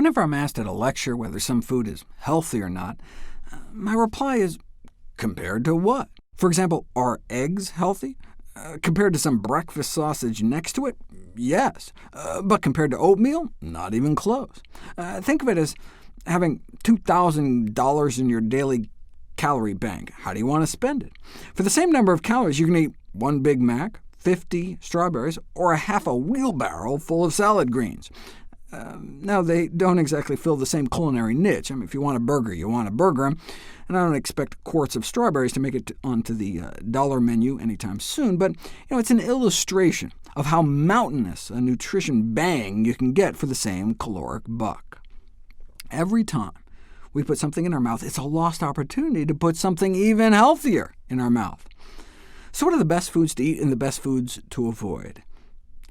Whenever I'm asked at a lecture whether some food is healthy or not, my reply is, compared to what? For example, are eggs healthy? Compared to some breakfast sausage next to it? Yes. But compared to oatmeal? Not even close. Think of it as having $2,000 in your daily calorie bank. How do you want to spend it? For the same number of calories, you can eat one Big Mac, 50 strawberries, or a half a wheelbarrow full of salad greens. Now, they don't exactly fill the same culinary niche. I mean, if you want a burger, you want a burger, and I don't expect quarts of strawberries to make it onto the dollar menu anytime soon, but it's an illustration of how mountainous a nutrition bang you can get for the same caloric buck. Every time we put something in our mouth, it's a lost opportunity to put something even healthier in our mouth. So what are the best foods to eat and the best foods to avoid?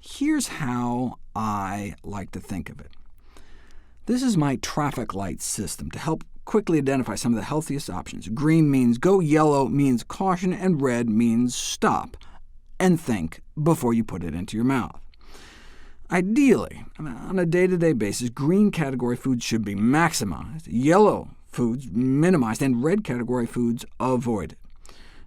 Here's how I like to think of it. This is my traffic light system to help quickly identify some of the healthiest options. Green means go, yellow means caution, and red means stop, and think before you put it into your mouth. Ideally, on a day-to-day basis, green category foods should be maximized, yellow foods minimized, and red category foods avoided.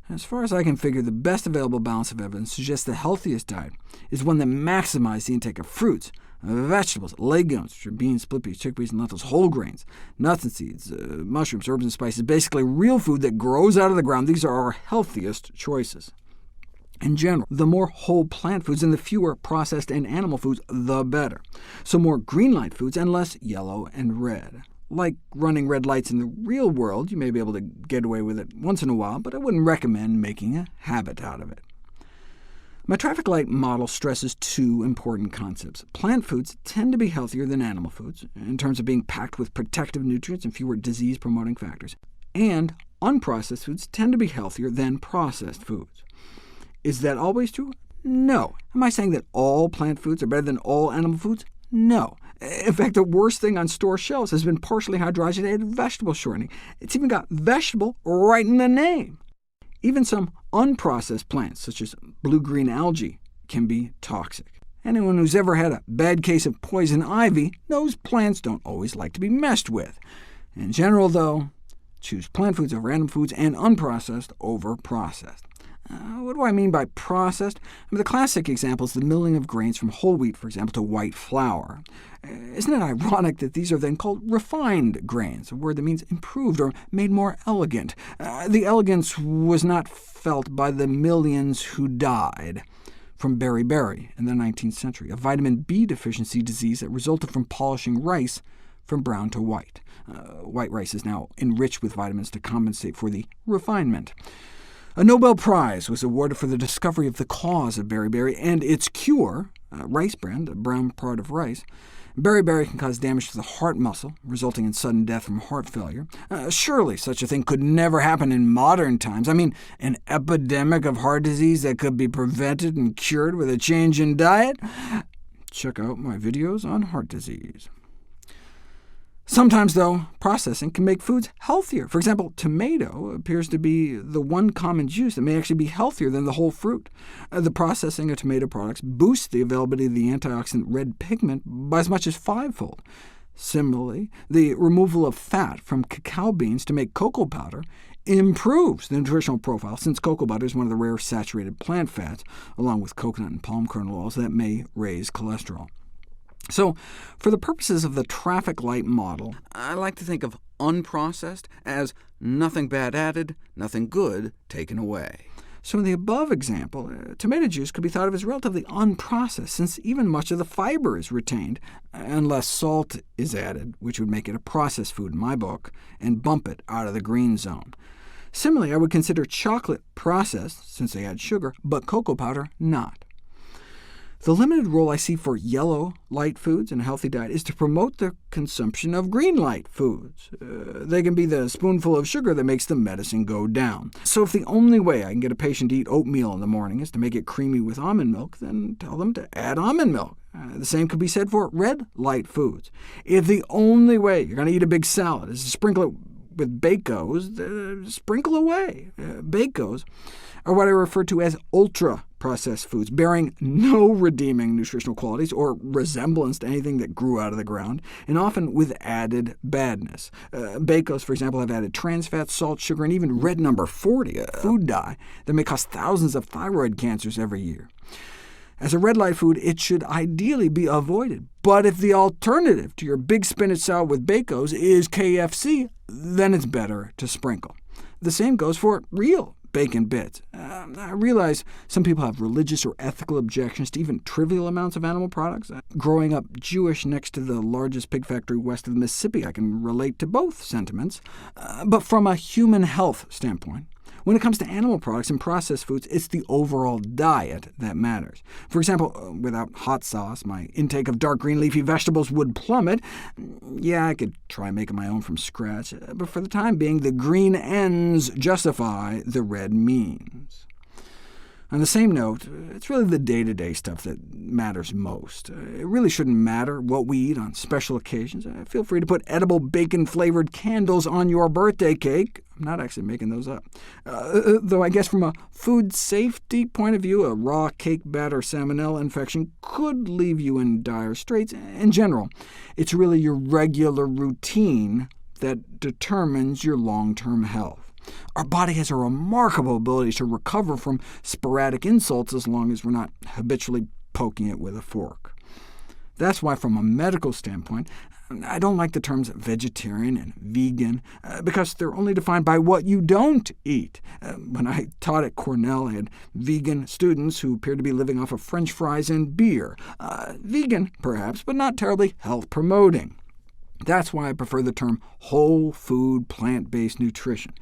As far as I can figure, the best available balance of evidence suggests the healthiest diet is one that maximizes the intake of fruits, vegetables, legumes, which are beans, split peas, chickpeas, and lentils, whole grains, nuts and seeds, mushrooms, herbs and spices, basically real food that grows out of the ground. These are our healthiest choices. In general, the more whole plant foods and the fewer processed and animal foods, the better. So more green light foods and less yellow and red. Like running red lights in the real world, you may be able to get away with it once in a while, but I wouldn't recommend making a habit out of it. My traffic light model stresses two important concepts. Plant foods tend to be healthier than animal foods, in terms of being packed with protective nutrients and fewer disease-promoting factors. And unprocessed foods tend to be healthier than processed foods. Is that always true? No. Am I saying that all plant foods are better than all animal foods? No. In fact, the worst thing on store shelves has been partially hydrogenated vegetable shortening. It's even got vegetable right in the name. Even some unprocessed plants, such as blue-green algae, can be toxic. Anyone who's ever had a bad case of poison ivy knows plants don't always like to be messed with. In general, though, choose plant foods over animal foods and unprocessed over processed. What do I mean by processed? The classic example is the milling of grains from whole wheat, for example, to white flour. Isn't it ironic that these are then called refined grains, a word that means improved or made more elegant? The elegance was not felt by the millions who died from beriberi in the 19th century, a vitamin B deficiency disease that resulted from polishing rice from brown to white. White rice is now enriched with vitamins to compensate for the refinement. A Nobel Prize was awarded for the discovery of the cause of beriberi and its cure, rice bran, the brown part of rice. Beriberi can cause damage to the heart muscle, resulting in sudden death from heart failure. Surely such a thing could never happen in modern times. I mean, an epidemic of heart disease that could be prevented and cured with a change in diet? Check out my videos on heart disease. Sometimes, though, processing can make foods healthier. For example, tomato appears to be the one common juice that may actually be healthier than the whole fruit. The processing of tomato products boosts the availability of the antioxidant red pigment by as much as 5-fold. Similarly, the removal of fat from cacao beans to make cocoa powder improves the nutritional profile, since cocoa butter is one of the rare saturated plant fats, along with coconut and palm kernel oils, that may raise cholesterol. So, for the purposes of the traffic light model, I like to think of unprocessed as nothing bad added, nothing good taken away. So in the above example, tomato juice could be thought of as relatively unprocessed, since even much of the fiber is retained, unless salt is added, which would make it a processed food in my book, and bump it out of the green zone. Similarly, I would consider chocolate processed, since they add sugar, but cocoa powder not. The limited role I see for yellow light foods in a healthy diet is to promote the consumption of green light foods. They can be the spoonful of sugar that makes the medicine go down. So if the only way I can get a patient to eat oatmeal in the morning is to make it creamy with almond milk, then tell them to add almond milk. The same could be said for red light foods. If the only way you're going to eat a big salad is to sprinkle it with Bacos, sprinkle away. Bacos are what I refer to as ultra processed foods bearing no redeeming nutritional qualities or resemblance to anything that grew out of the ground, and often with added badness. Bacos, for example, have added trans fat, salt, sugar, and even red number 40, a food dye that may cause thousands of thyroid cancers every year. As a red light food, it should ideally be avoided. But if the alternative to your big spinach salad with Bacos is KFC, then it's better to sprinkle. The same goes for real bacon bits. I realize some people have religious or ethical objections to even trivial amounts of animal products. Growing up Jewish next to the largest pig factory west of the Mississippi, I can relate to both sentiments. But from a human health standpoint, when it comes to animal products and processed foods, it's the overall diet that matters. For example, without hot sauce, my intake of dark green leafy vegetables would plummet. Yeah, I could try making my own from scratch, but for the time being, the green ends justify the red means. On the same note, it's really the day-to-day stuff that matters most. It really shouldn't matter what we eat on special occasions. Feel free to put edible bacon-flavored candles on your birthday cake. I'm not actually making those up. Though I guess from a food safety point of view, a raw cake batter salmonella infection could leave you in dire straits. In general, it's really your regular routine that determines your long-term health. Our body has a remarkable ability to recover from sporadic insults as long as we're not habitually poking it with a fork. That's why, from a medical standpoint, I don't like the terms vegetarian and vegan, because they're only defined by what you don't eat. When I taught at Cornell, I had vegan students who appeared to be living off of French fries and beer. Vegan, perhaps, but not terribly health-promoting. That's why I prefer the term whole food, plant-based nutrition.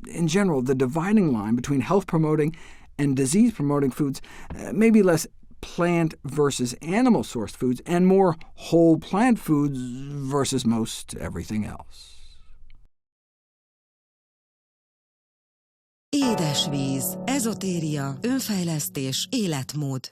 In general, the dividing line between health-promoting and disease-promoting foods may be less plant versus animal-sourced foods, and more whole plant foods versus most everything else. Édesvíz, ezotéria, önfejlesztés, életmód.